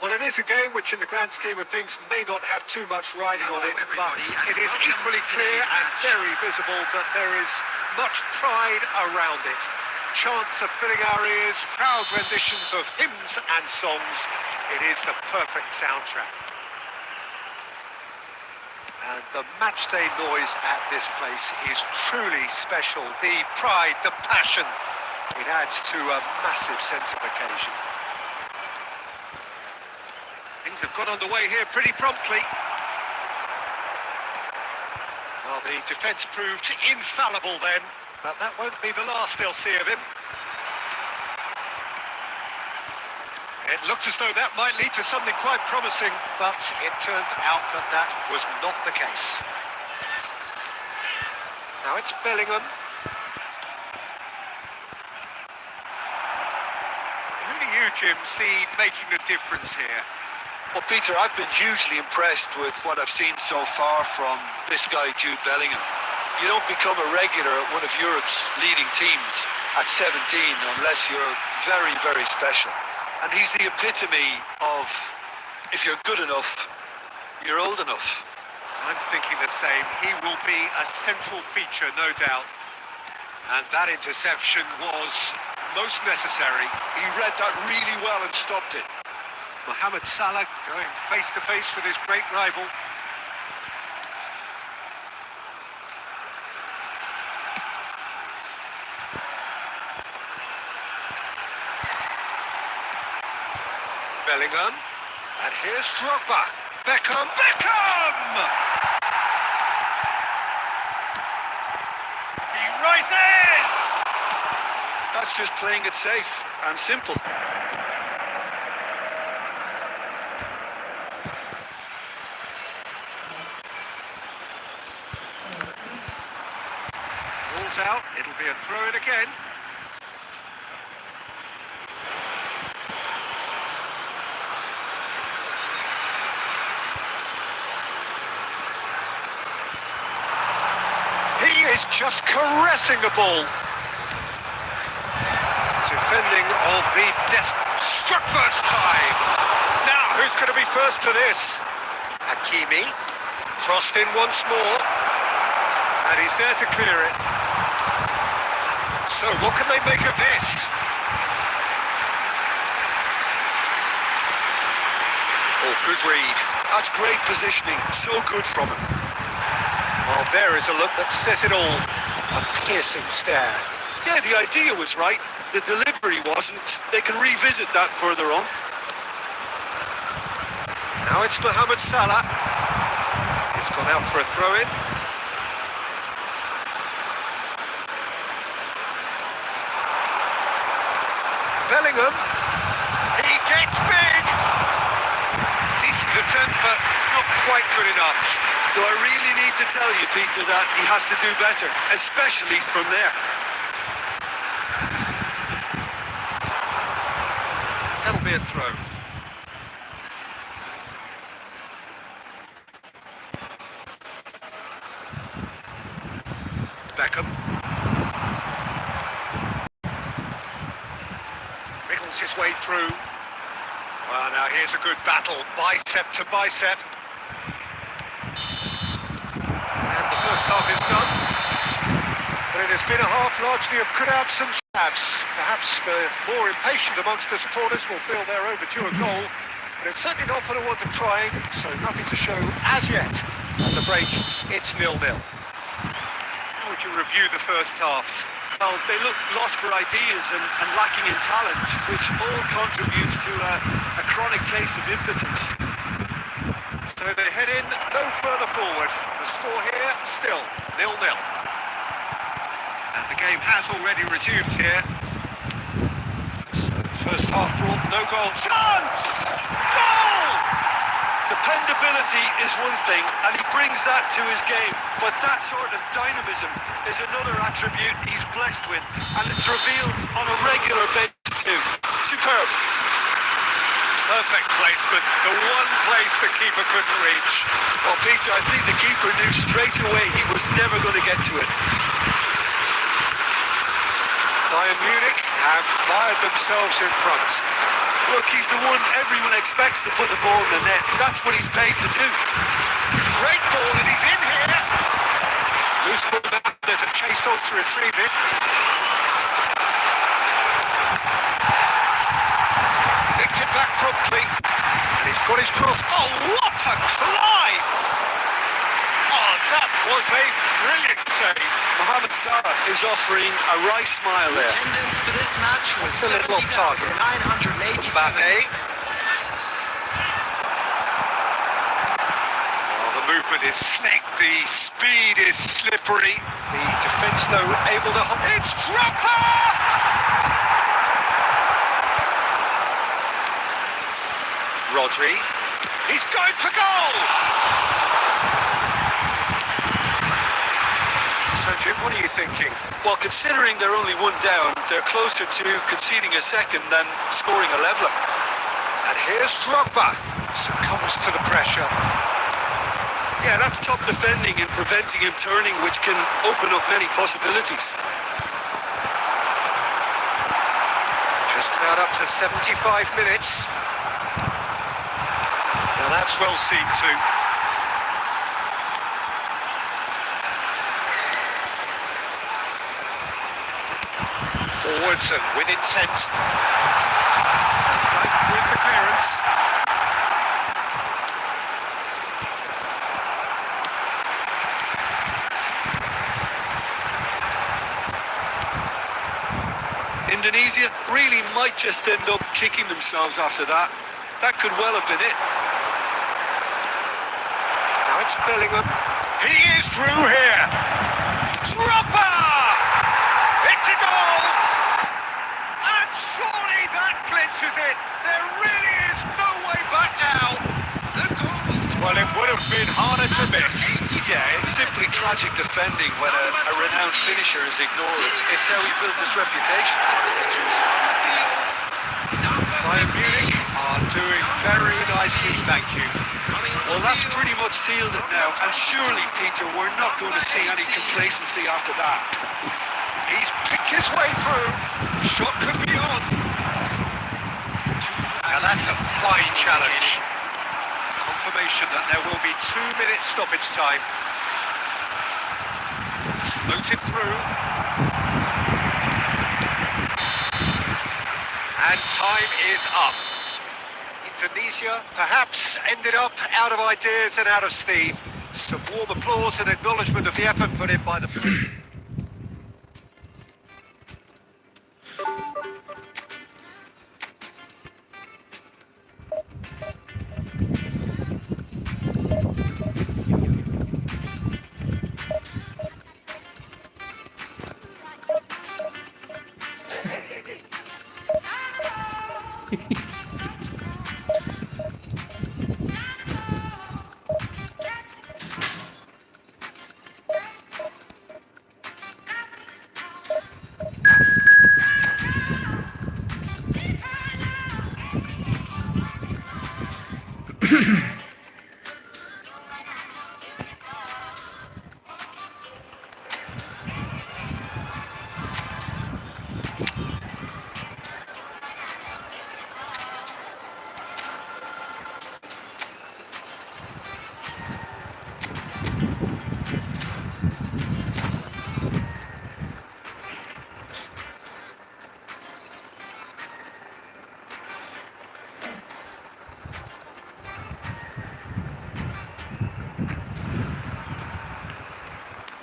Well, it is a game which in the grand scheme of things may not have too much riding on it, but it is equally clear and very visible that there is much pride around it. Chants are filling our ears, proud renditions of hymns and songs. It is the perfect soundtrack. And the matchday noise at this place is truly special. The pride, the passion, it adds to a massive sense of occasion. Things have got underway here pretty promptly. Well, the defence proved infallible then, but that won't be the last they'll see of him. It looked as though that might lead to something quite promising, but it turned out that that was not the case. Now it's Bellingham. Who do you, Jim, see making the difference here? Well, Peter, I've been hugely impressed with what I've seen so far from this guy, Jude Bellingham. You don't become a regular at one of Europe's leading teams at 17 unless you're very, very special. And he's the epitome of, if you're good enough, you're old enough. I'm thinking the same. He will be a central feature, no doubt. And that interception was most necessary. He read that really well and stopped it. Mohamed Salah going face-to-face with his great rival. Bellingham. And here's Drogba. Beckham. He rises! That's just playing it safe and simple. Ball's out, it'll be a throw-in again. He is just caressing the ball. Defending of the struck first time. Now, who's going to be first to this? Hakimi, crossed in once more. And he's there to clear it. So, what can they make of this? Oh, good read. That's great positioning. So good from him. Well, there is a look that says it all. A piercing stare. Yeah, the idea was right. The delivery wasn't. They can revisit that further on. Now it's Mohamed Salah. It's gone out for a throw-in. Bellingham, he gets big! Decent attempt, but not quite good enough. Do I really need to tell you, Peter, that he has to do better, especially from there? That'll be a throw. Beckham. His way through. Well, now here's a good battle, bicep to bicep. And the first half is done. But it has been a half largely of grabs and stabs. Perhaps the more impatient amongst the supporters will feel they're overdue a goal. But it's certainly not for the want of trying, so nothing to show as yet. At the break, it's 0-0. How would you review the first half? Well, they look lost for ideas and lacking in talent, which all contributes to a chronic case of impotence. So they head in no further forward. The score here, still 0-0. And the game has already resumed here. So the first half brought no goal. Chance! Goal! Dependability is one thing, and he brings that to his game, but that sort of dynamism is another attribute he's blessed with, and it's revealed on a regular basis too. Superb. Perfect placement, the one place the keeper couldn't reach. Well, Peter, I think the keeper knew straight away he was never going to get to it. Bayern Munich have fired themselves in front. Look, he's the one everyone expects to put the ball in the net. That's what he's paid to do. Great ball, and he's in here. Loose ball now. There's a chase on to retrieve it. Nicked it back promptly. And he's got his cross. Oh, what a climb! Oh, that was a brilliant save. Mohamed Salah is offering a wry smile there. Attendance for this match was It's a little off target. 70,987. Mbappe. The movement is slick, the speed is slippery. The defence, though, able to... It's Drogba! Rodri. He's going for goal! So, Jim, what are you thinking? Well, considering they're only one down, they're closer to conceding a second than scoring a leveller. And here's Drogba. Succumbs to the pressure. Yeah, that's top defending and preventing him turning, which can open up many possibilities. Just about up to 75 minutes. Now that's well seen too. Forwards and with intent. And back with the clearance. Indonesia really might just end up kicking themselves after that. That could well have been it. Now it's Bellingham. He is through here. Drogba! It's a goal! And surely that clinches it. There really is no way back now. Well, it would have been harder to miss. Yeah, it's simply tragic defending when a renowned finisher is ignored. It's how he built his reputation. Bayern Munich are doing very nicely, thank you. Well, that's pretty much sealed it now. And surely, Peter, we're not going to see any complacency after that. He's picked his way through. Shot could be on. Now that's a fine challenge. Confirmation that there will be 2 minutes stoppage time. Floated through. And time is up. Indonesia perhaps ended up out of ideas and out of steam. Some warm applause and acknowledgement of the effort put in by the players.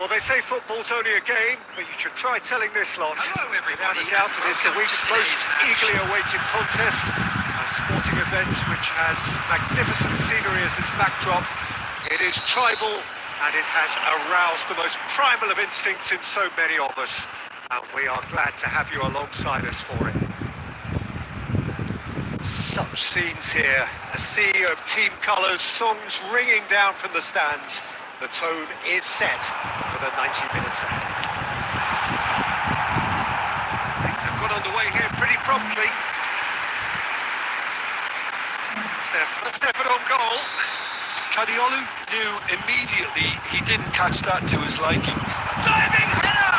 Well, they say football's only a game, but you should try telling this lot. Hello, everybody. Without a doubt, it is the Welcome week's to most today's match. eagerly awaited contest. A sporting event which has magnificent scenery as its backdrop. It is tribal, and it has aroused the most primal of instincts in so many of us. And we are glad to have you alongside us for it. Such scenes here. A sea of team colours, songs ringing down from the stands. The tone is set for the 90 minutes ahead. Things have got underway here pretty promptly. Stefan on goal. Kadiolu knew immediately he didn't catch that to his liking. Diving header!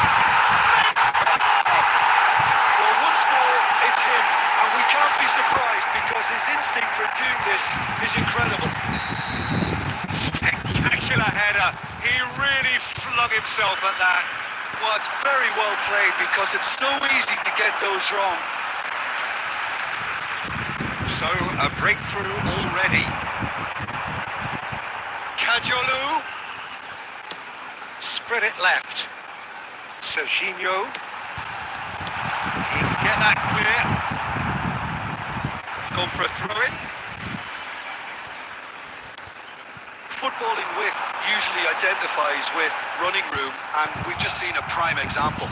Well, once more, it's him. And we can't be surprised because his instinct for doing this is incredible. Spectacular header. He really flung himself at that. Well, it's very well played because it's so easy to get those wrong. So, a breakthrough already. Kajolu. Spread it left. Serginho. He can get that clear. He's gone for a throw-in. Footballing width usually identifies with running room, and we've just seen a prime example.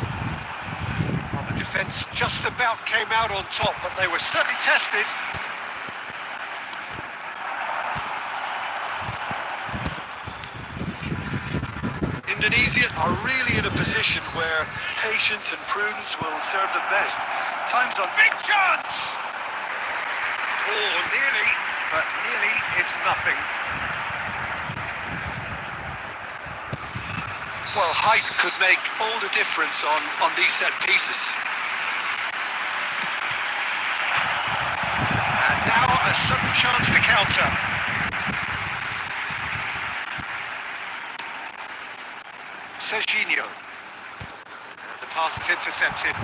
Well, the defence just about came out on top, but they were certainly tested. Indonesia are really in a position where patience and prudence will serve them best. Time's on. Big chance! Oh, nearly, but nearly is nothing. Well, height could make all the difference on these set pieces. And now a sudden chance to counter. Serginho. The pass is intercepted.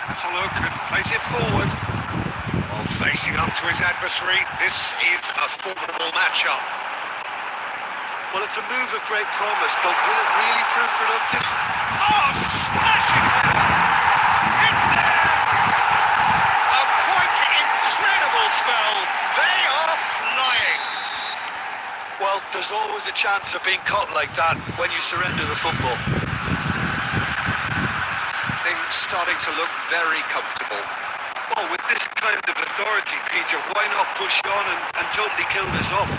Hassolo can place it forward. While facing up to his adversary, this is a formidable matchup. Well, it's a move of great promise, but will it really prove productive? Oh, smashing header! It's there! A quite incredible spell. They are flying. Well, there's always a chance of being caught like that when you surrender the football. Things starting to look very comfortable. Well, with this kind of authority, Peter, why not push on and totally kill this off?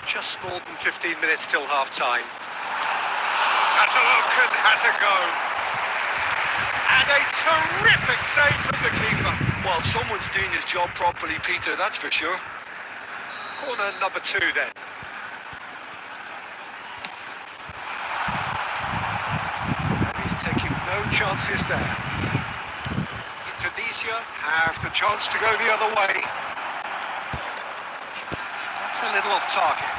Just more than 15 minutes till half-time. Hassolo has a go. And a terrific save from the keeper. Well, someone's doing his job properly, Peter, that's for sure. Corner number 2 then. And he's taking no chances there. Indonesia have the chance to go the other way. That's a little off target.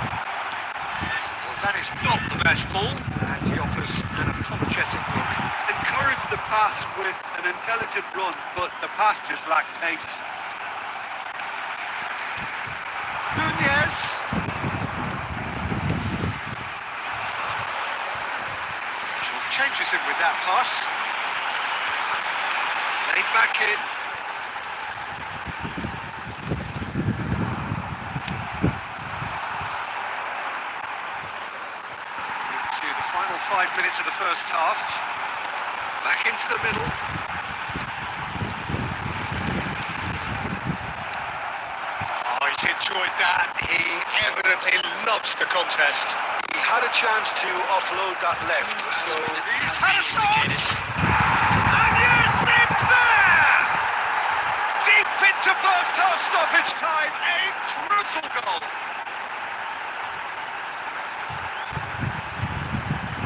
Well, that is not the best ball. And he offers an apologetic look. Encouraged the pass with an intelligent run, but the pass just lacked pace. Nunez. Changes him with that pass. Played back in. Into the final 5 minutes of the first half. Back into the middle. Oh, he's enjoyed that. He evidently loves the contest. He had a chance to offload that left, so... He's had a shot! And yes, it's there! Deep into first half stoppage time, a crucial goal!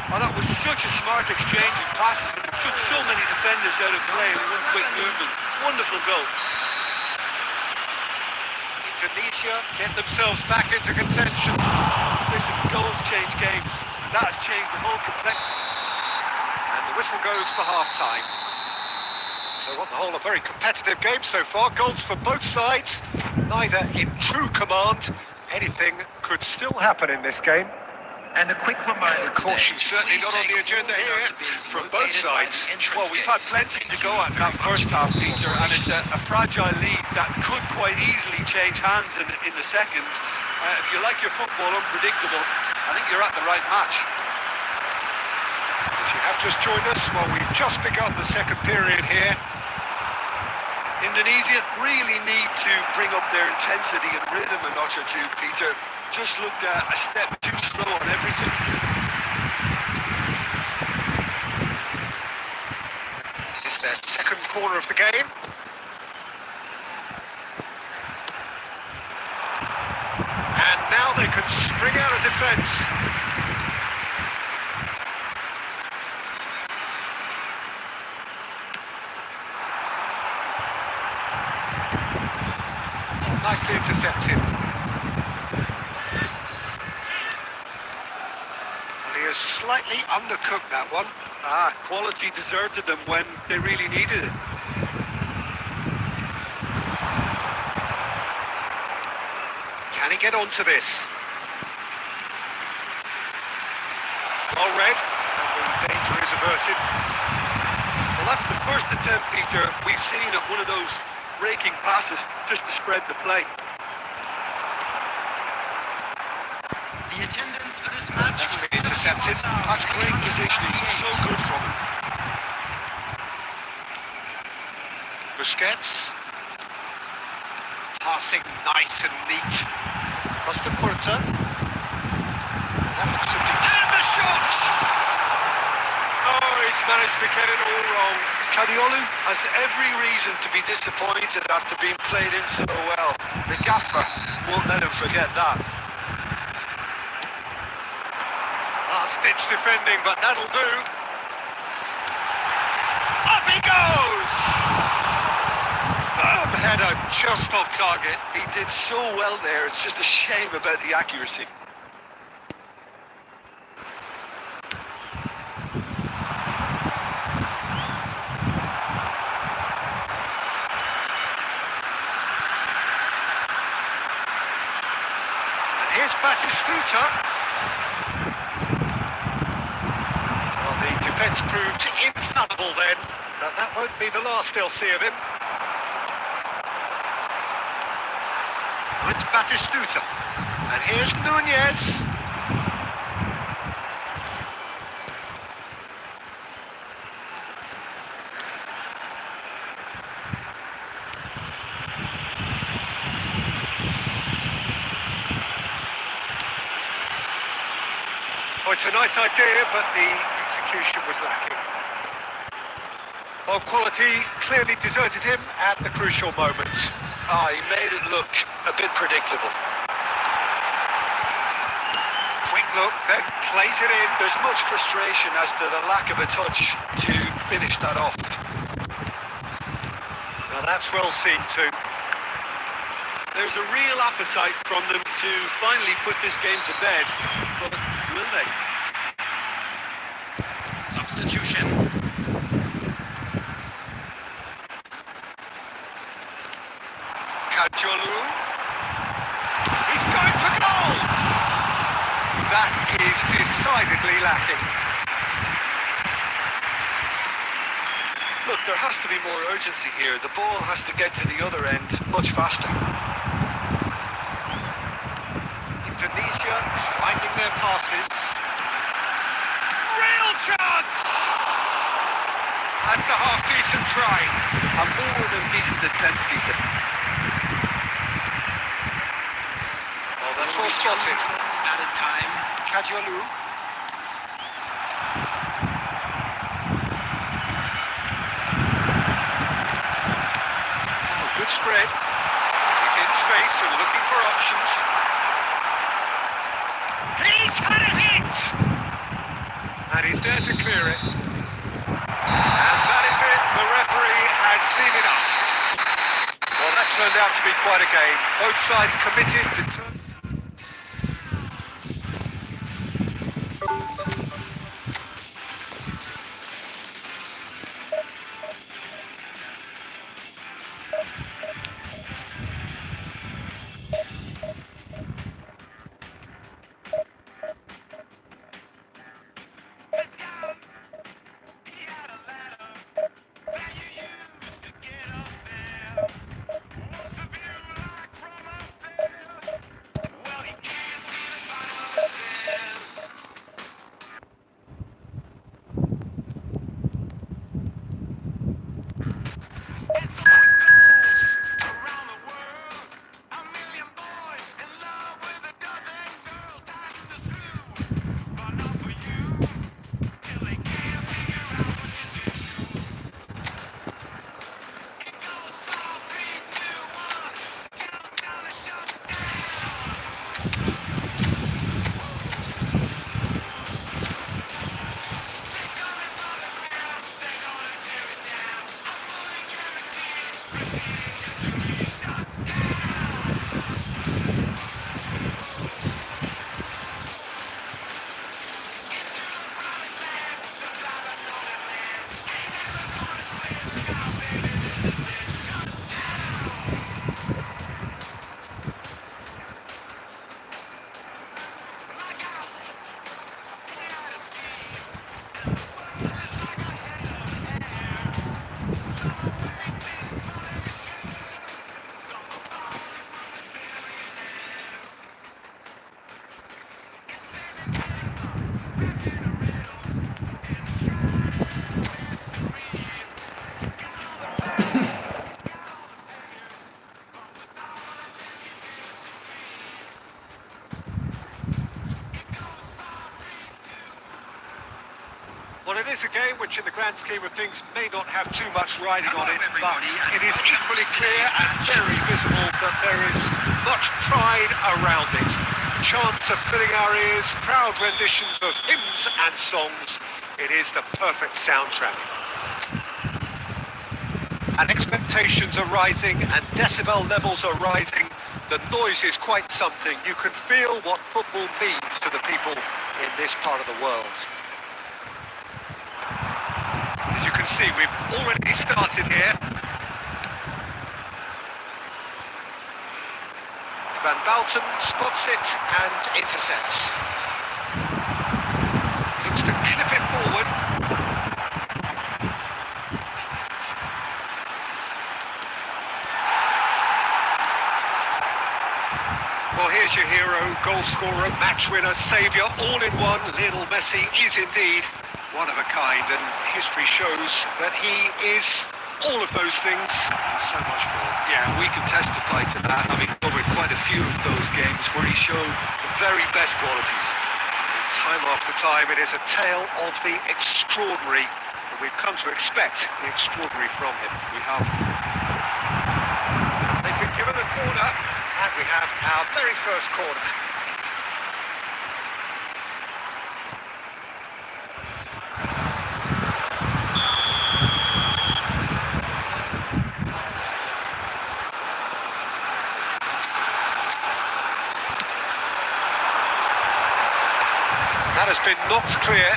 Oh, that was such a smart exchange of passes, and it took so many defenders out of play with one quick movement. Wonderful goal. Indonesia get themselves back into contention. Listen, goals change games, and that has changed the whole complexion. And the whistle goes for half-time. So on the whole, a very competitive game so far. Goals for both sides, neither in true command. Anything could still happen in this game. And a quick reminder Caution certainly not on the agenda here from both sides. Well, we've had plenty to go at in that first half, Peter, and it's a fragile lead that could quite easily change hands in the second. If you like your football unpredictable, I think you're at the right match. If you have just joined us, well, we've just begun the second period here. Indonesia really need to bring up their intensity and rhythm a notch or two, Peter. Just looked a step too slow on everything. It's their second corner of the game. And now they can spring out of defence. nicely intercepted. And he has slightly undercooked that one. Quality deserted them when they really needed it. Can he get onto this? Well read, and the danger is averted. Well, that's the first attempt, Peter, we've seen at one of those raking passes just to spread the play. The attendance for this match That's was been intercepted. That's great positioning, so good from him. Busquets. Passing nice and neat. Costa Curta. That looks subdued. And the shot! Oh, he's managed to get it all wrong. Cadiolu has every reason to be disappointed after being played in so well. The gaffer won't let him forget that. Last-ditch defending, but that'll do. Up he goes! Firm header, just off target. He did so well there, it's just a shame about the accuracy. And here's Batistuta. Well, the defence proved infallible then, but that won't be the last they'll see of him. It's Batistuta. And here's Nunez. Oh, it's a nice idea, but the execution was lacking. Well, quality clearly deserted him at the crucial moment. He made it look a bit predictable. Quick look, then plays it in. There's much frustration as to the lack of a touch to finish that off. Now that's well seen too. There's a real appetite from them to finally put this game to bed, but will they? substitution. Cadiolu. He's going for goal! That is decidedly lacking. Look, there has to be more urgency here. The ball has to get to the other end much faster. Indonesia finding their passes. Real chance! That's a half-decent try. A more than decent attempt, Peter. Oh, that's well spotted. Added time. Cadiolu. Oh, good spread. He's in space and looking for options. He's had a hit! And he's there to clear it. And that is it. The referee has seen enough. Well, that turned out to be quite a game. Both sides committed to turn. it is a game which in the grand scheme of things may not have too much riding on it, but it is equally clear and very visible that there is much pride around it. Chants are filling our ears, proud renditions of hymns and songs. It is the perfect soundtrack. And expectations are rising and decibel levels are rising. The noise is quite something. You can feel what football means to the people in this part of the world. As you can see, we've already started here. Van Bouten spots it and intercepts. Looks to clip it forward. Well, here's your hero, goal scorer, match winner, saviour, all in one. Lionel Messi is indeed one of a kind, and history shows that he is all of those things and so much more. Yeah, we can testify to that. I mean, covered quite a few of those games where he showed the very best qualities. And time after time, it is a tale of the extraordinary, and we've come to expect the extraordinary from him. We have. They've been given a corner, and we have our very first corner. That has been knocked clear.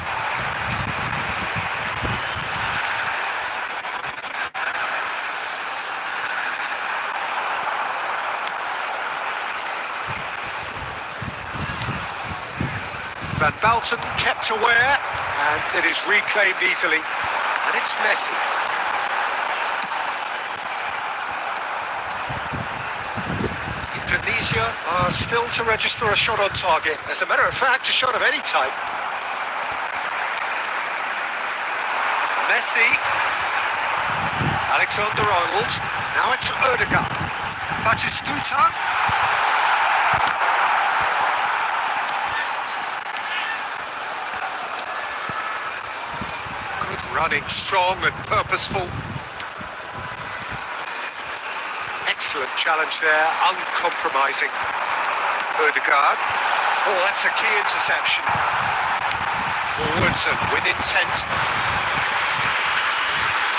Van Bouten kept aware, and it is reclaimed easily. And it's Messi. Indonesia are still to register a shot on target. As a matter of fact, a shot of any type. Messi. Alexander-Arnold. Now it's Ødegaard. Batistuta. Good running, strong and purposeful. Excellent challenge there, uncompromising. Ødegaard. Oh, that's a key interception. Forwards and with intent.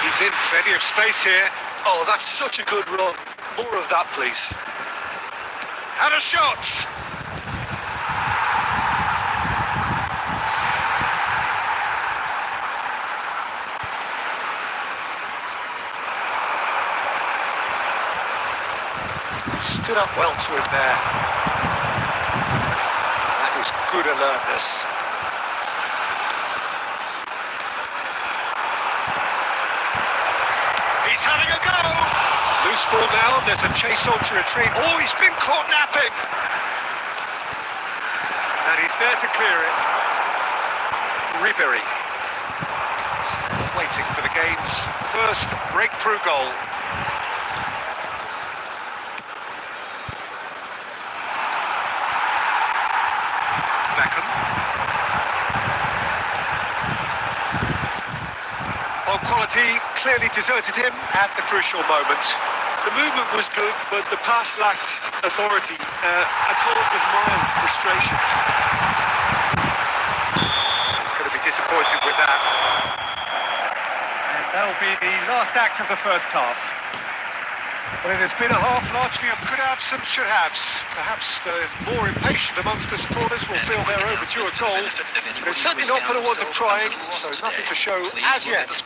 He's in plenty of space here. Oh, that's such a good run. More of that, please. And a shot! Stood up well to him there. That is good alertness. He's having a go! Loose ball now, there's a chase on to retreat. Oh, he's been caught napping! And he's there to clear it. Ribery. Still waiting for the game's first breakthrough goal. Beckham. Well, quality clearly deserted him at the crucial moment. The movement was good, but the pass lacked authority, a cause of mild frustration. He's going to be disappointed with that. And that'll be the last act of the first half. Well, it has been a half largely of could-haves and should-haves. Perhaps the more impatient amongst the supporters will feel their overdue a goal. But it's certainly not for the want of trying, so nothing to show as yet.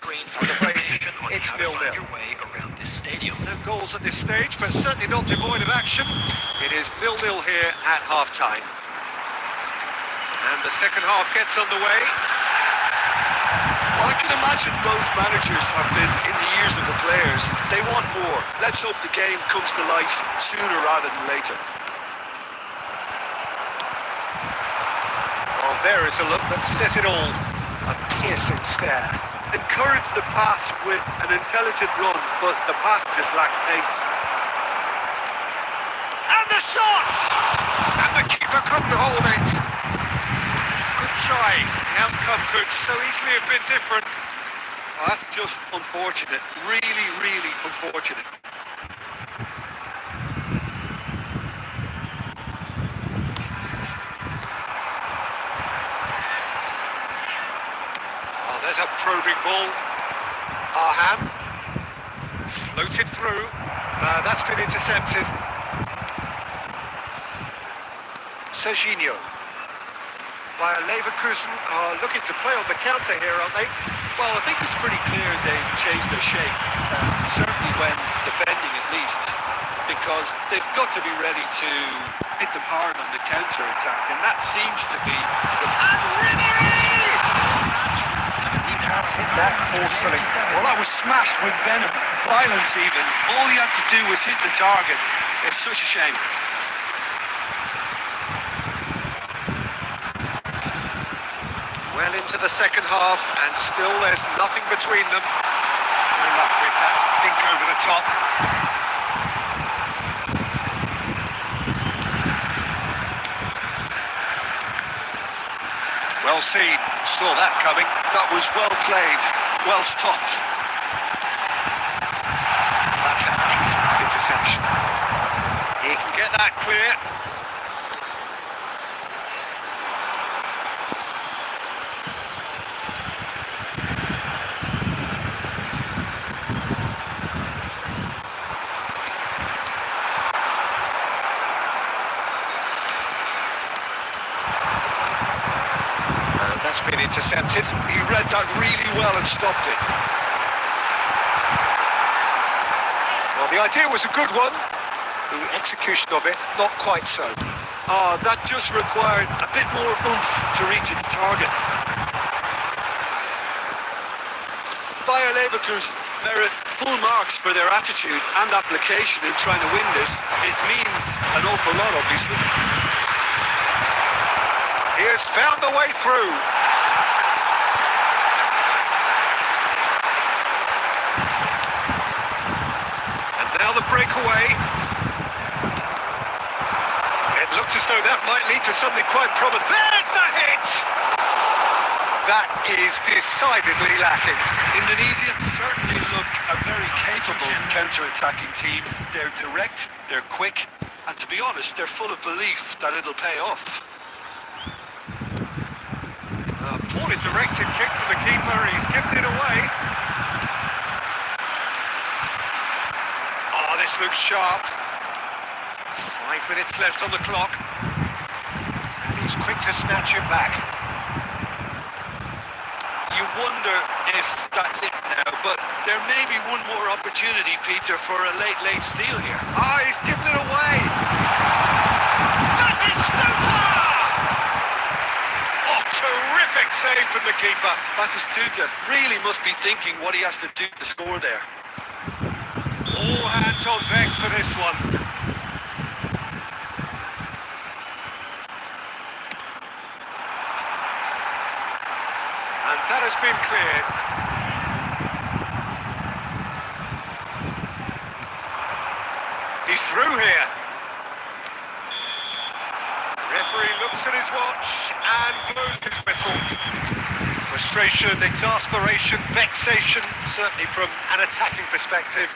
It's 0-0. No goals at this stage, but certainly not devoid of action. It is 0-0 here at half-time. And the second half gets underway. Well, I can imagine both managers have been in the ears of the players. They want more. Let's hope the game comes to life sooner rather than later. Well, there is a look that says it all. A piercing stare. Encouraged the pass with an intelligent run, but the pass just lacked pace. And the shot! And the keeper couldn't hold it. Good try. outcome could so easily have been different. Oh, that's just unfortunate. Really, really unfortunate. Oh, there's a probing ball. Arham. Floated through. That's been intercepted. Serginho. Bayer Leverkusen are looking to play on the counter here, aren't they? Well, I think it's pretty clear they've changed their shape, certainly when defending at least, because they've got to be ready to hit them hard on the counter-attack, and that seems to be the... Hit that forcefully. Well, that was smashed with venom, violence even. All he had to do was hit the target. It's such a shame. Well into the second half, and still there's nothing between them. Good luck with that dink over the top. Well seen, saw that coming. That was well played, well stopped. That's an excellent interception. He can get that clear. That's been intercepted. He read that really well and stopped it. Well, the idea was a good one. The execution of it, not quite so. Oh, that just required a bit more oomph to reach its target. Bayer Leverkusen merit full marks for their attitude and application in trying to win this. It means an awful lot, obviously. He has found the way through. And now the breakaway. It looked as though that might lead to something quite promising. There's the hit! That is decidedly lacking. Indonesians certainly look a very capable counter-attacking team. They're direct, they're quick, and to be honest, they're full of belief that it'll pay off. Poorly directed kick from the keeper, he's given it away. Oh, this looks sharp. 5 minutes left on the clock. And he's quick to snatch it back. You wonder if that's it now, but there may be one more opportunity, Peter, for a late steal here. Ah, he's given it away. That is Stuta! Oh, terrific save from the keeper. Batistuta really must be thinking what he has to do to score there. All hands on deck for this one. And that has been cleared. He's through here. Referee looks at his watch and blows his whistle. Frustration, exasperation, vexation, certainly from an attacking perspective.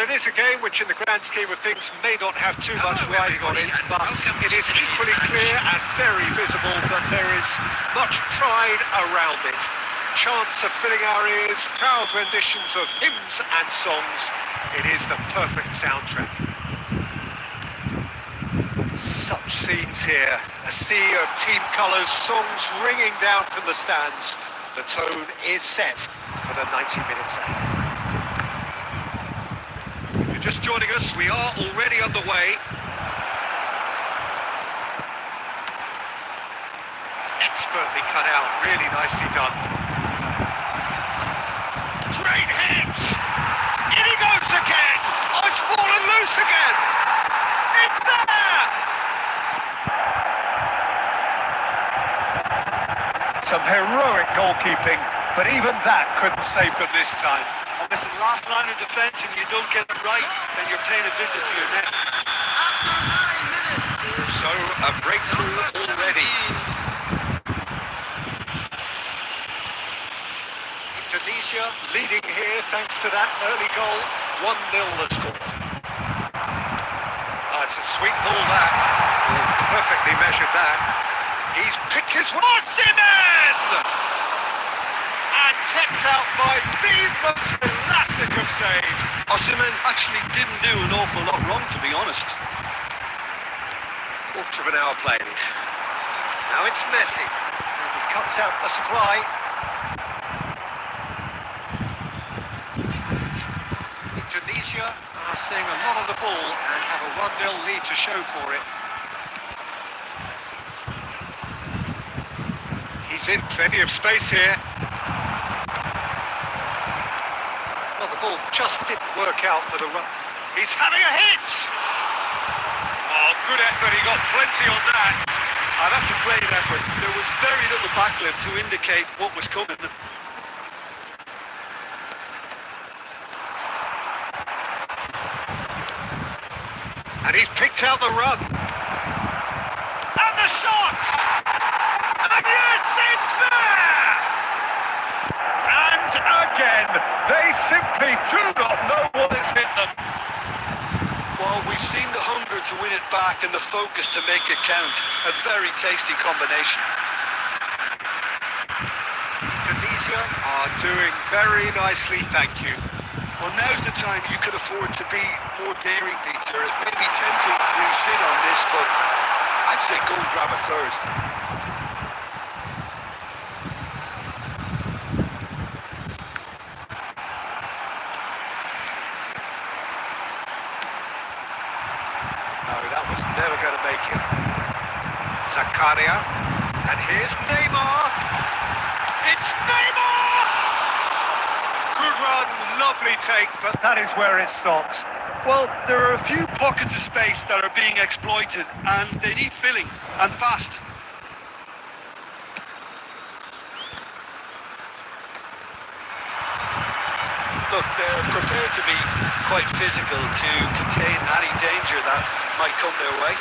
it is a game which in the grand scheme of things may not have too much riding on it, but it is equally clear and very visible that there is much pride around it. Chants of filling our ears, proud renditions of hymns and songs. It is the perfect soundtrack. Such scenes here, a sea of team colours, songs ringing down from the stands. The tone is set for the 90 minutes ahead. If you're just joining us, we are already underway. Expertly cut out, really nicely done. Great hit! In he goes again! Oh, it's fallen loose again! It's there! Some heroic goalkeeping, but even that couldn't save them this time. Listen, last line of defence, and you don't get it right, then you're paying a visit to your net. After 9 minutes. So, a breakthrough already. Indonesia leading here thanks to that early goal. 1-0 the score. It's a sweet ball that. Perfectly measured that. He's picked his... Osimhen! And kept out by the most elastic of saves. Osimhen actually didn't do an awful lot wrong, to be honest. Quarter of an hour played. Now it's Messi. He cuts out the supply. Indonesia are seeing a lot of the ball and have a 1-0 lead to show for it. He's in plenty of space here. Well, the ball just didn't work out for the run. He's having a hit! Oh, good effort, he got plenty on that. That's a great effort. There was very little backlift to indicate what was coming. And he's picked out the run. And the shot! And yes, it's there! And again, they simply do not know what has hit them. Well, we've seen the hunger to win it back and the focus to make it count. A very tasty combination. Indonesia are doing very nicely, thank you. Well, now's the time you could afford to be more daring, Peter. It may be tempting to sit on this, but I'd say go and grab a third. No, that was never going to make it. Zakaria. And here's Neymar. It's Neymar! Good run, lovely take, but that is where it stops. Well, there are a few pockets of space that are being exploited, and they need filling, and fast. Look, they're prepared to be quite physical to contain any danger that might come their way.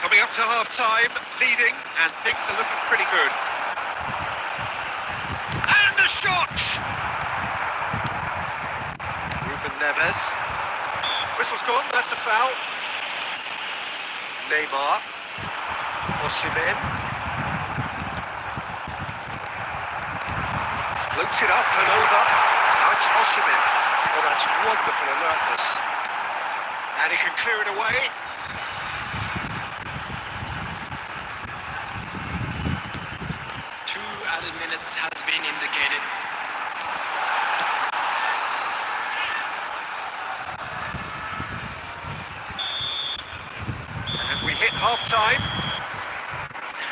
Coming up to half-time, leading, and things are looking pretty good. And the shot! Neves. Whistle's gone, that's a foul. Neymar. Osimhen. Floats it up and over. Now it's Osimhen. Oh, that's wonderful alertness. And he can clear it away. Two added minutes has been indicated. We hit half-time.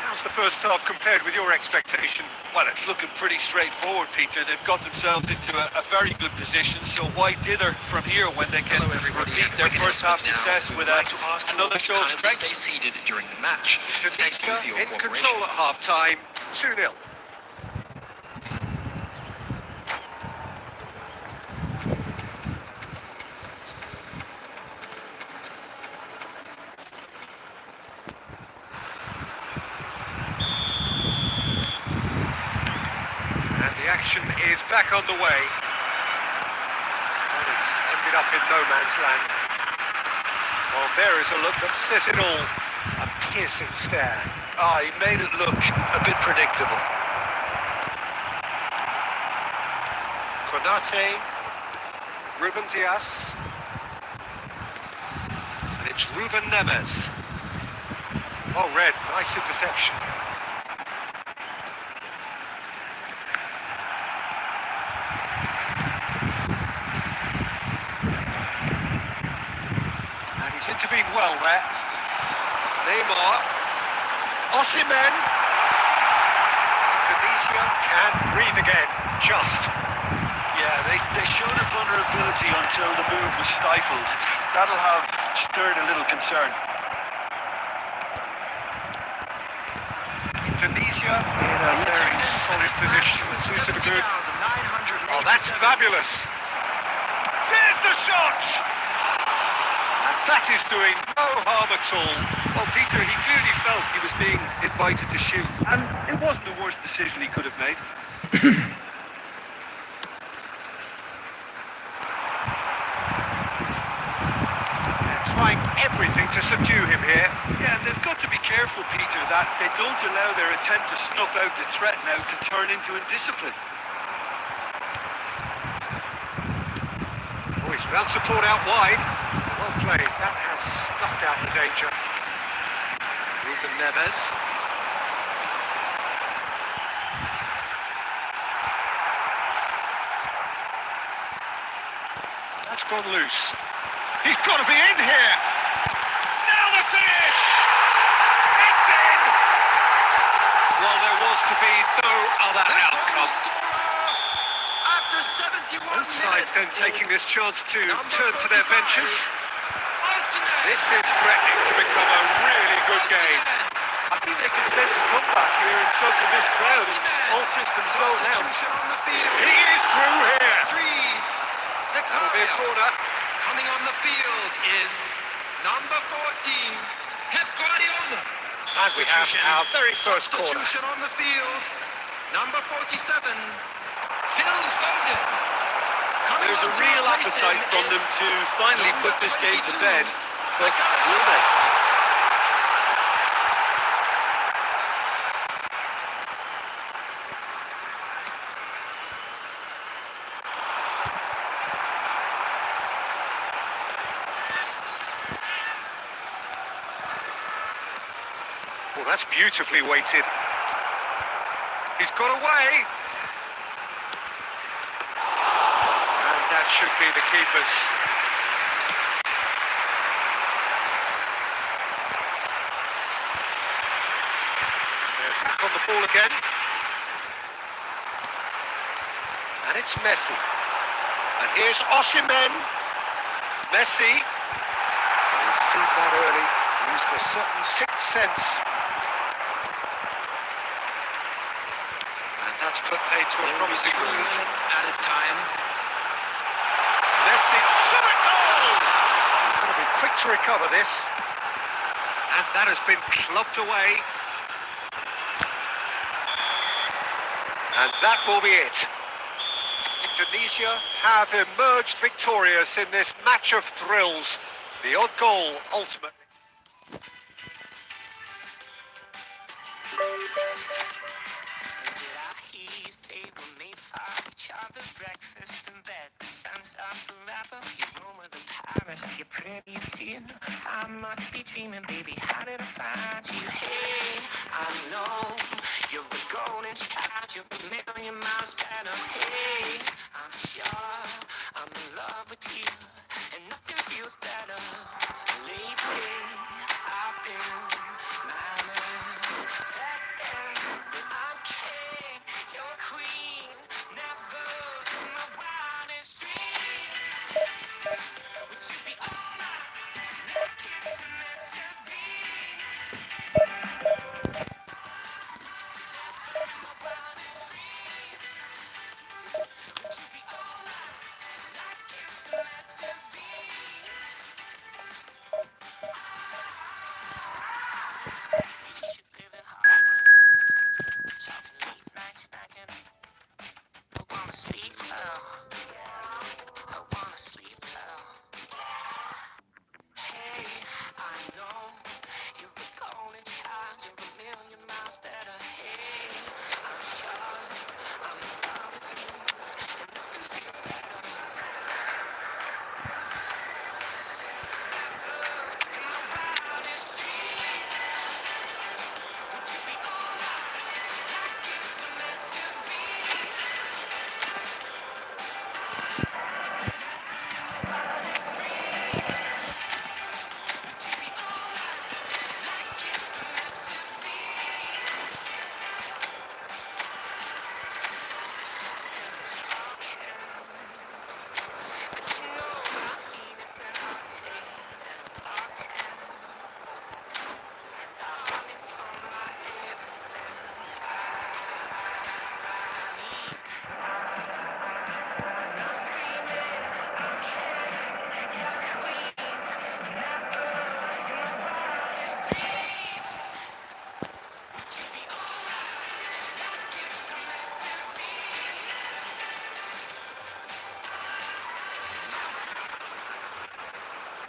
How's the first half compared with your expectation? Well, it's looking pretty straightforward, Peter. They've got themselves into a very good position, so why dither from here when they can repeat their first half success with another show of strength? Stay seated during the match. Thanks to you for your in cooperation. control at half-time, 2-0. And the action is back underway. That is ended ended up in no man's land. Well, there is a look that says it all. A piercing stare. Ah, he made it look a bit predictable. Konate, Ruben Dias, and it's Ruben Neves. Oh, red, nice interception. And he's intervened well there. Neymar, Osimhen. Indonesia can breathe again, just. Yeah, they showed a vulnerability until the move was stifled. That'll have stirred a little concern. Indonesia in a very solid position. Seems to be good. Oh, that's fabulous. There's the shot! And that is doing no harm at all. Well, Peter, he clearly felt he was being invited to shoot, and it wasn't the worst decision he could have made. They're trying everything to subdue him here. Yeah, and they've got to be careful, Peter, that they don't allow their attempt to snuff out the threat now to turn into indiscipline. Oh, he's found support out wide. Well played. That has snuffed out the danger. Ruben Neves. That's gone loose. He's got to be in here. Now the finish! It's in! Well, there was to be no other outcome. After 71 Both sides then minutes, taking this chance to number turn to their 45, benches. Osimhen. This is threatening to become a really good game. I think they can sense a comeback here and so can this crowd. It's all systems go now. Substitution on the field. He is through here. That'll Be a corner. Coming on the field is number 14, Pep Guardiola. And we have our very first corner. Substitution on the field, number 47, Phil Foden. Coming There's a on to real replace appetite him from is them to finally number put this game to 22, bed. But will they? Well, that's beautifully weighted. He's got away. And that should be the keeper's. They're back on the ball again. And it's Messi. And here's Osimhen. Messi. He's seen that early. Used a certain sixth sense. And that's put paid to a promising move. At a time. Messi, shot at goal! Got to be quick to recover this. And that has been clubbed away. And that will be it. Indonesia have emerged victorious in this match of thrills. The odd goal, ultimately. Breakfast in bed, the sun's up forever. You're warmer than Paris, you're pretty, you feel. I must be dreaming, baby. How did I find you? Hey, I know you're a golden child, you're a million miles better. Hey, I'm sure I'm in love with you, and nothing feels better. Lately, I've been manifesting that I'm king, you're queen, never in my wildest dreams. Would you be all mine? Not kissing, meant to be. Never in my wildest dreams. Would you be all mine? Not kissing, meant to be.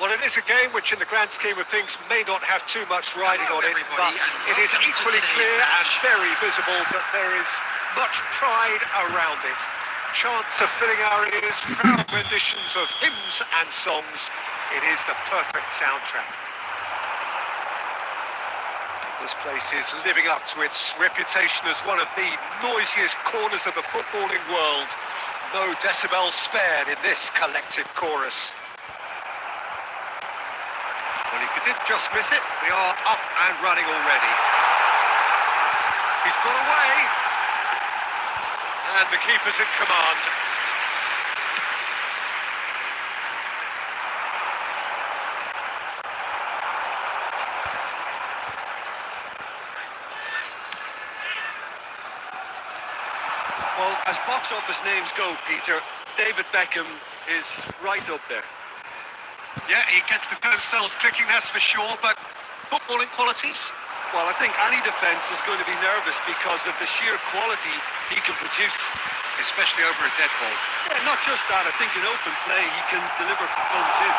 Well, it is a game which, in the grand scheme of things, may not have too much riding Hello, on it, everybody, but and it is welcome to equally today's clear and match. very visible that there is much pride around it. Chants are filling our ears, proud renditions of hymns and songs. It is the perfect soundtrack. This place is living up to its reputation as one of the noisiest corners of the footballing world. No decibels spared in this collective chorus. Well, if you did just miss it, we are up and running already. He's got away. And the keeper's in command. Well, as box office names go, Peter, David Beckham is right up there. Yeah, he gets the turnstiles clicking, that's for sure, but footballing qualities? Well, I think any defence is going to be nervous because of the sheer quality he can produce. Especially over a dead ball. Yeah, not just that, I think in open play he can deliver for fun too.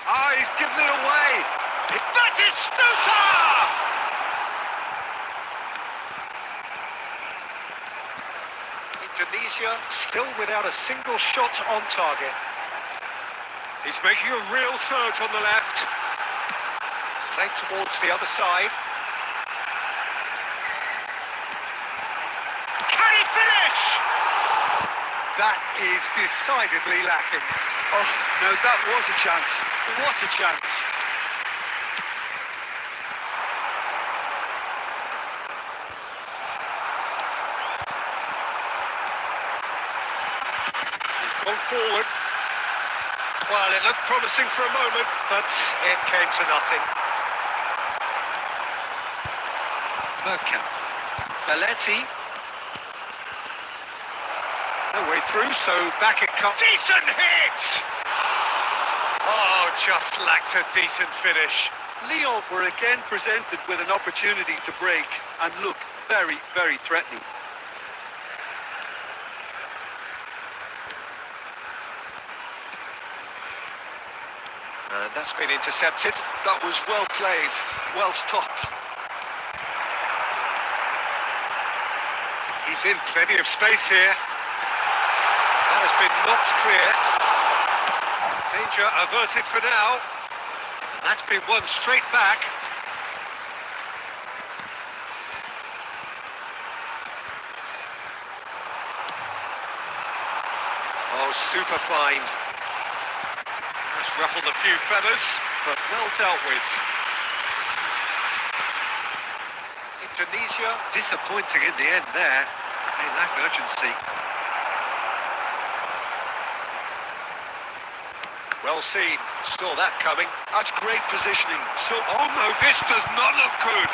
Ah, he's given it away. That is Stuta! Indonesia still without a single shot on target. He's making a real surge on the left. Played towards the other side. Can he finish? That is decidedly lacking. Oh, no, that was a chance. What a chance. He's gone forward. Well, it looked promising for a moment, but it came to nothing. Bergkamp. Belletti. No way through, so back it comes. Decent hit! Oh, just lacked a decent finish. Lyon were again presented with an opportunity to break and look very, very threatening. And that's been intercepted. That was well played, well stopped. He's in plenty of space here. That has been knocked clear. Danger averted for now. And that's been won straight back. Oh, super find. That's ruffled a few feathers, but well dealt with. Indonesia disappointing in the end there. They lack urgency. Well seen. Saw that coming. That's great positioning. So, Oh no, this does not look good.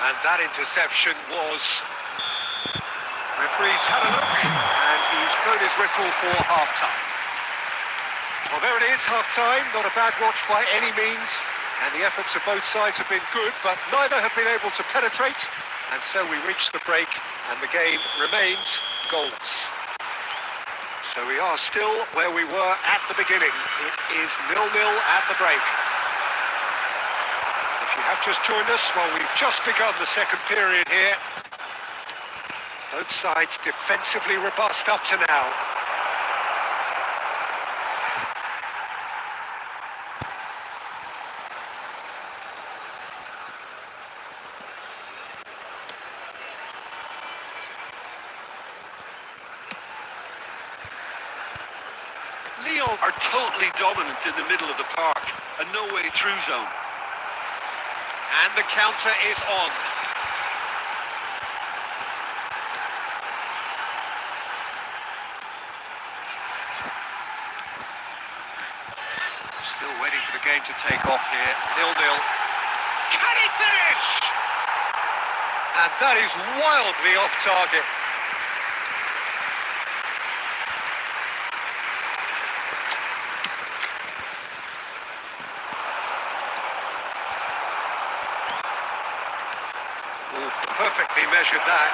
And that interception was... Referee's had a look, and he's blown his whistle for half-time. Well, there it is, half-time. Not a bad watch by any means. And the efforts of both sides have been good, but neither have been able to penetrate. And so we reach the break, and the game remains goalless. So we are still where we were at the beginning. It is 0-0 at the break. If you have just joined us, well, we've just begun the second period here. Both sides defensively robust up to now. Lyon are totally dominant in the middle of the park. A no-way through zone. And the counter is on. Still waiting for the game to take off here. 0-0. Can he finish? And that is wildly off target. Ooh, perfectly measured that.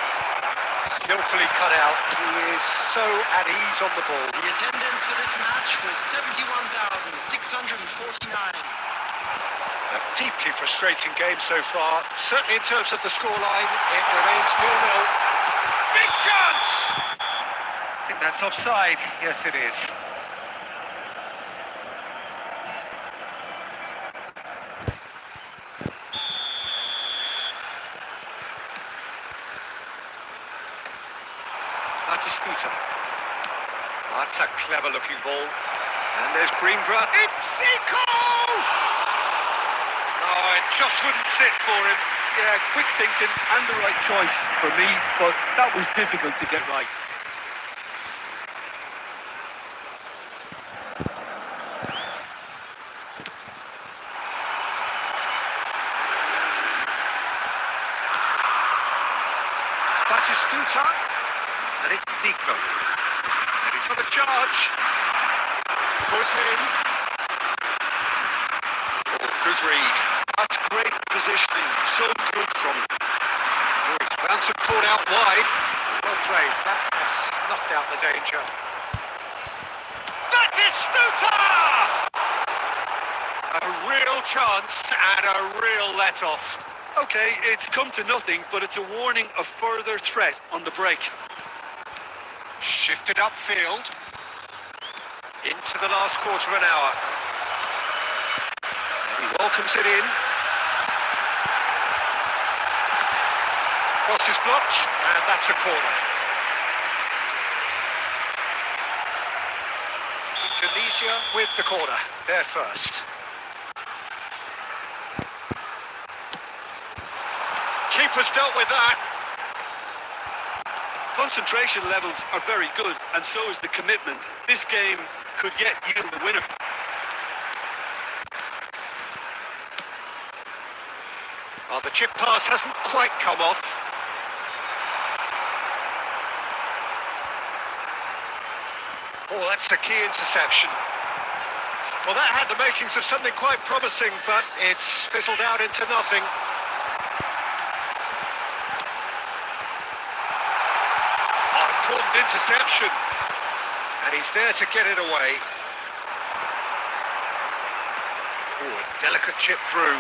Skillfully cut out. He is so at ease on the ball. The attendance for this match was 71,649. A deeply frustrating game so far. Certainly in terms of the scoreline, it remains 0-0. Big chance! I think that's offside. Yes, it is. Batistuta. That's a clever-looking ball. And there's Greengrass. It's Zico! Oh, it just wouldn't sit for him. Yeah, quick thinking and the right choice for me, but that was difficult to get right. Batistuta. And it's Zico. And he's on a charge. Foot in. Good read. That's great positioning, so good from him. Oh, he's found support out wide. Well played. That has snuffed out the danger. Batistuta! A real chance and a real let-off. Okay, it's come to nothing, but it's a warning of further threat on the break. Shifted upfield. Into the last quarter of an hour. And he welcomes it in. Cross is blocked, and that's a corner. Tunisia with the corner. They're first. Keeper's dealt with that. Concentration levels are very good, and so is the commitment. This game could yet yield the winner. Well, the chip pass hasn't quite come off. Oh, that's the key interception. Well, that had the makings of something quite promising, but it's fizzled out into nothing. Oh, important interception. And he's there to get it away. Oh, a delicate chip through.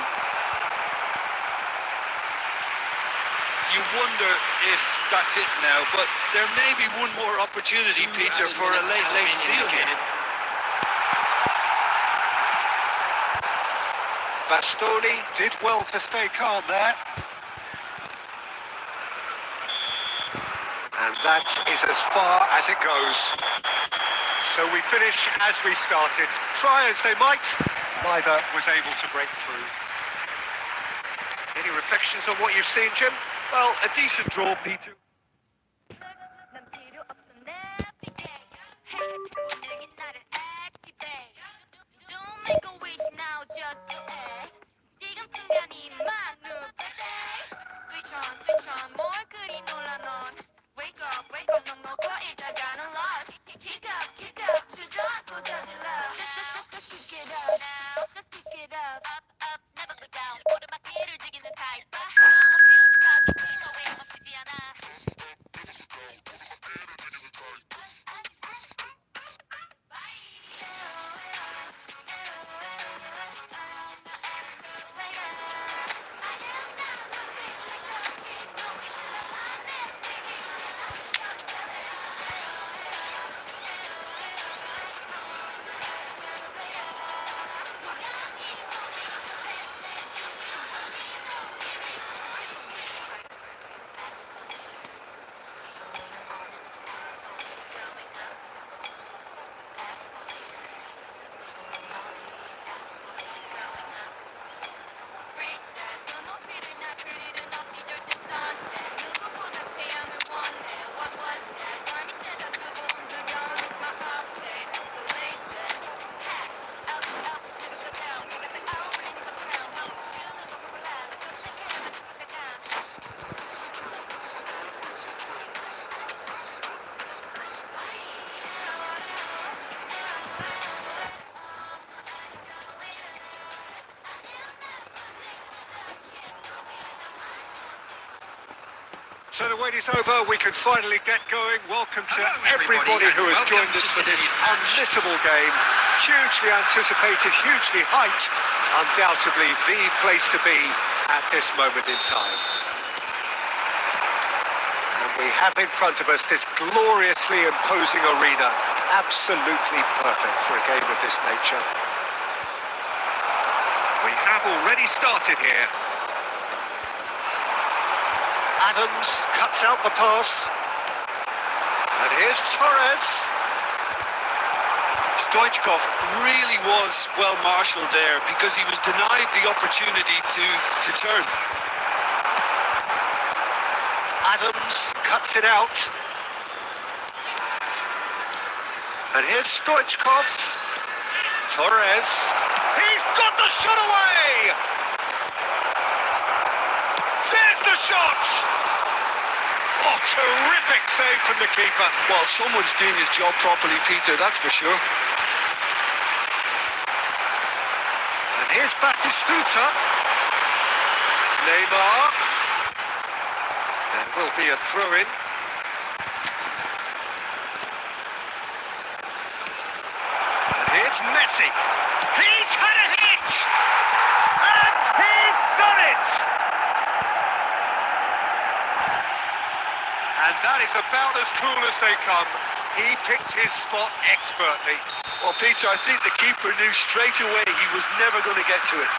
You wonder if that's it now, but there may be one more opportunity, Peter, for a late steal here. Bastoni did well to stay calm there. And that is as far as it goes. So we finish as we started. Try as they might, neither was able to break through. Any reflections on what you've seen, Jim? Well, a decent draw, Peter. 난 필요 없어 navigate Hey, 본능이 나를 activate Don't make a wish now, just do it 지금 순간이만 눈빛에 switch on 뭘 그리 놀라 넌 Wake up, 넌 놓고 있다가는 lost Kick up, 주저앉고 저질러 Just kick it up now, just kick it up Up, never go down 오르막길을 즐기는 타입 너무 feel the touch, we know we 멈추지 않아 So the wait is over, we can finally get going. Welcome to Hello, everybody who has welcome joined us to for this today's match. unmissable game. Hugely anticipated, hugely hyped. Undoubtedly the place to be at this moment in time. And we have in front of us this gloriously imposing arena. Absolutely perfect for a game of this nature. We have already started here. Adams cuts out the pass. And here's Torres. Stoichkov really was well marshalled there because he was denied the opportunity to turn. Adams cuts it out. And here's Stoichkov. Torres. He's got the shot away! There's the shot! Oh, terrific save from the keeper. Well, someone's doing his job properly, Peter, that's for sure. And here's Batistuta. Neymar. There will be a throw-in. And here's Messi. He's had a hit! And he's done it! And that is about as cool as they come. He picked his spot expertly. Well, Peter, I think the keeper knew straight away he was never going to get to it.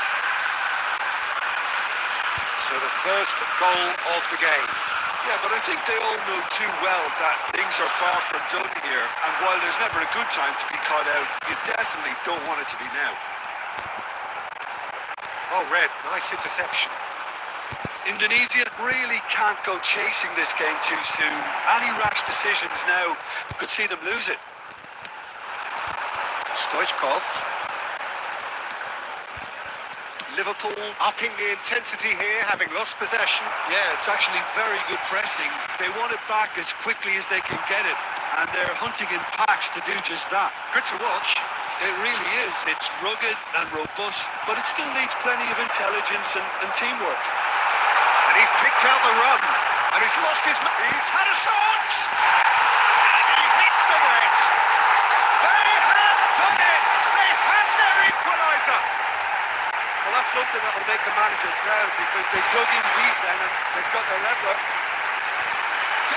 So the first goal of the game. Yeah, but I think they all know too well that things are far from done here. And while there's never a good time to be caught out, you definitely don't want it to be now. Oh, Red, nice interception. Indonesia really can't go chasing this game too soon. Any rash decisions now could see them lose it. Stoichkov. Liverpool upping the intensity here, having lost possession. Yeah, it's actually very good pressing. They want it back as quickly as they can get it, and they're hunting in packs to do just that. Good to watch. It really is. It's rugged and robust, but it still needs plenty of intelligence and teamwork. And he's picked out the run. And he's lost his... He's had a shot! And he hits the net. They have done it! They have their equaliser! Well, that's something that will make the manager proud because they dug in deep then and they've got their leveler.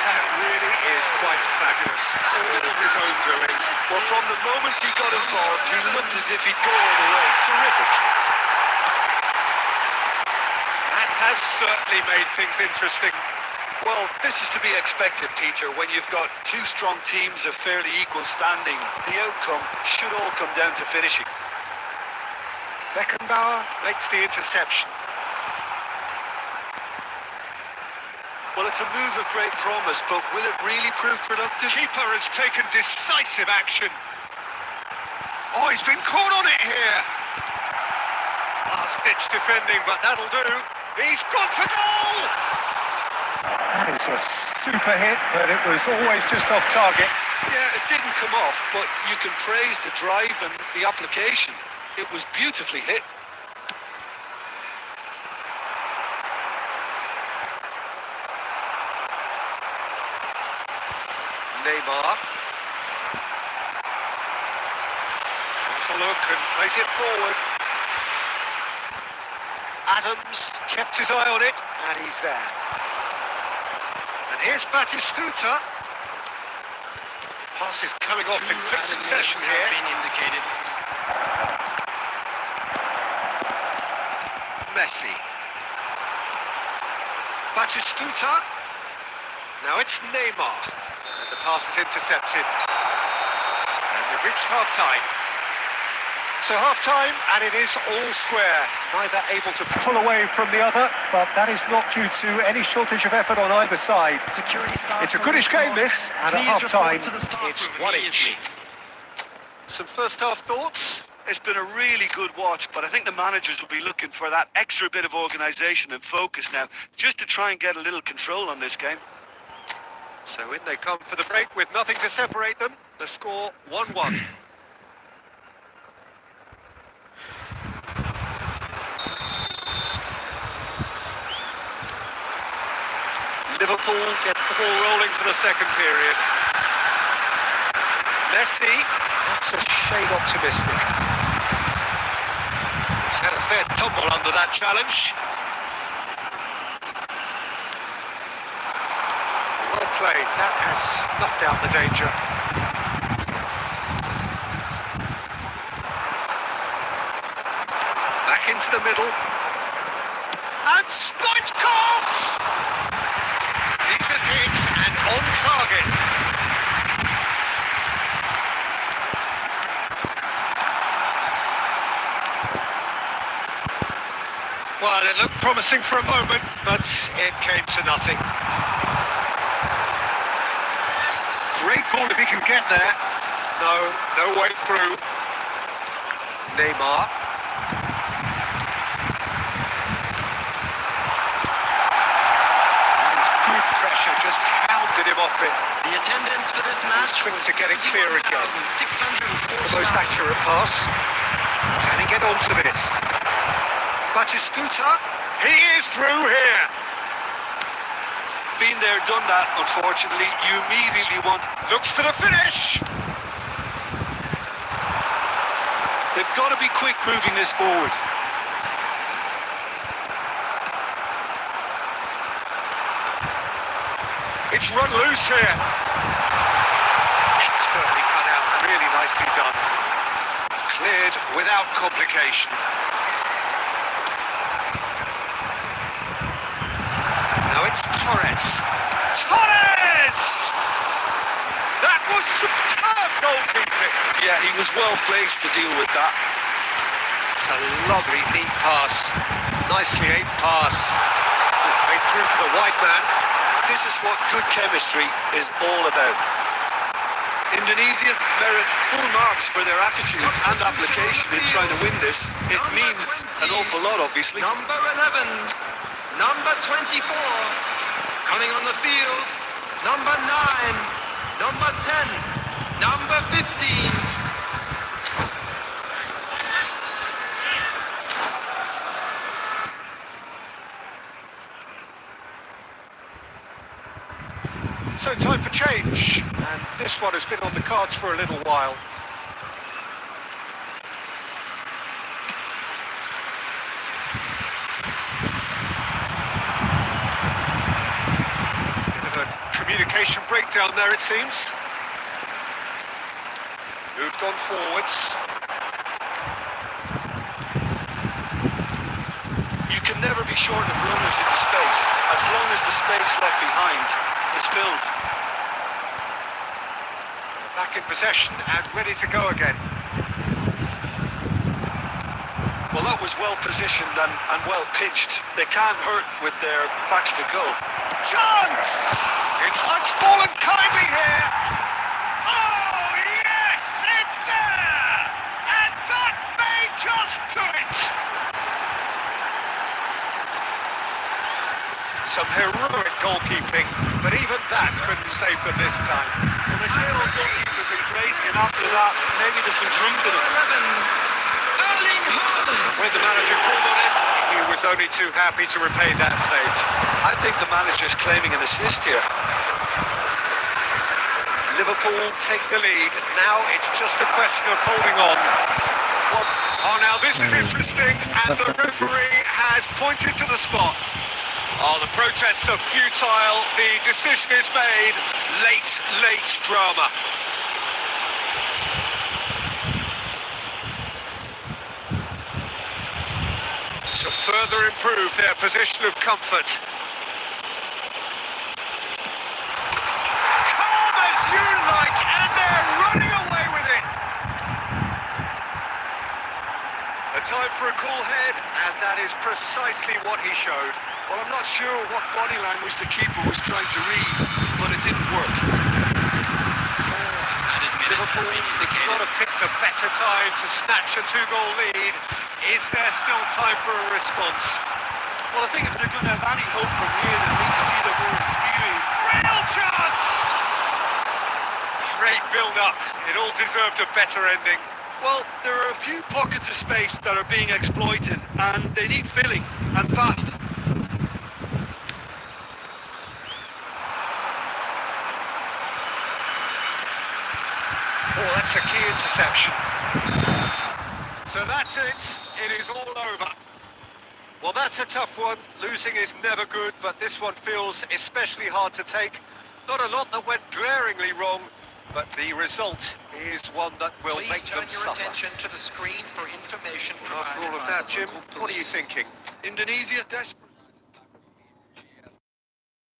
That really is quite fabulous. All of his own doing. Well, from the moment he got involved, he looked as if he'd go all the way. Terrific. That has certainly made things interesting. Well, this is to be expected, Peter. When you've got two strong teams of fairly equal standing, the outcome should all come down to finishing. Beckenbauer makes the interception. Well, it's a move of great promise, but will it really prove productive? Keeper has taken decisive action. Oh, he's been caught on it here. Last-ditch defending, but that'll do. He's gone for goal! That is a super hit, but it was always just off target. Yeah, it didn't come off, but you can praise the drive and the application. It was beautifully hit. Neymar. Has a look and plays it forward. Adams kept his eye on it, and he's there. And here's Batistuta. Pass is coming off in quick succession Has here. been indicated. Messi. Batistuta. Now it's Neymar. And the pass is intercepted. And we've reached half-time. So half-time, and it is all square. Neither able to pull away from the other, but that is not due to any shortage of effort on either side. It's a goodish game, this, and at half-time, it's 1-1. Some first-half thoughts? It's been a really good watch, but I think the managers will be looking for that extra bit of organisation and focus now, just to try and get a little control on this game. So in they come for the break with nothing to separate them. The score 1-1. Liverpool get the ball rolling for the second period. Messi, that's a shade optimistic. He's had a fair tumble under that challenge. Well played, that has snuffed out the danger. Back into the middle. And Stoichkov! Decent hit and on target. Well, it looked promising for a moment, but it came to nothing. Great ball if he can get there. No way through. Neymar. Pressure just hounded him off it. The attendance for this match Quick to get it clear again. The most accurate pass. Can he get onto this? Batistuta, he is through here. Been there, done that, unfortunately. You immediately want... Looks for the finish. They've got to be quick moving this forward. It's run loose here. Expertly cut out, really nicely done. Cleared without complication. Now it's Torres. Torres! That was superb goalkeeping. Yeah, he was well placed to deal with that. It's a lovely, neat pass. Nicely aimed pass. Played through for the wide man. This is what good chemistry is all about. Indonesia merit full marks for their attitude and application in trying to win this. It means an awful lot, obviously. Number 11, number 24, coming on the field, number 9, number 10, number 15. So time for change, and this one has been on the cards for a little while. Bit of a communication breakdown there, it seems. Moved on forwards. You can never be short of runners in the space, as long as the space left behind is filled. Back in possession and ready to go again. Well, that was well positioned and well pitched. They can't hurt with their backs to goal. Chance! It's fallen kindly here. Oh, yes, it's there! And that may just do it! Some heroic goalkeeping, but even that couldn't save them this time. Well, they say all goalkeepers are great, and after that, maybe there's some truth in it. 11, Erling Haaland. When the manager called on him, he was only too happy to repay that fate. I think the manager's claiming an assist here. Liverpool take the lead. Now it's just a question of holding on. Oh, now this is interesting, and the referee has pointed to the spot. Oh, the protests are futile. The decision is made. Late drama. To further improve their position of comfort. Calm as you like, and they're running away with it. A time for a cool head, and that is precisely what he showed. Well, I'm not sure what body language the keeper was trying to read, but it didn't work. Liverpool could not have picked a better time to snatch a two-goal lead. Is there still time for a response? Well, I think if they're going to have any hope from here, they need to see the more experienced. Real chance! Great build-up. It all deserved a better ending. Well, there are a few pockets of space that are being exploited, and they need filling, and fast. That's a key interception. So that's it. It is all over. Well, that's a tough one. Losing is never good, but this one feels especially hard to take. Not a lot that went glaringly wrong, but the result is one that will Please make them turn your suffer. attention to the screen for information After provided all of by that, the Jim, local what are you police. thinking? Indonesia desperate.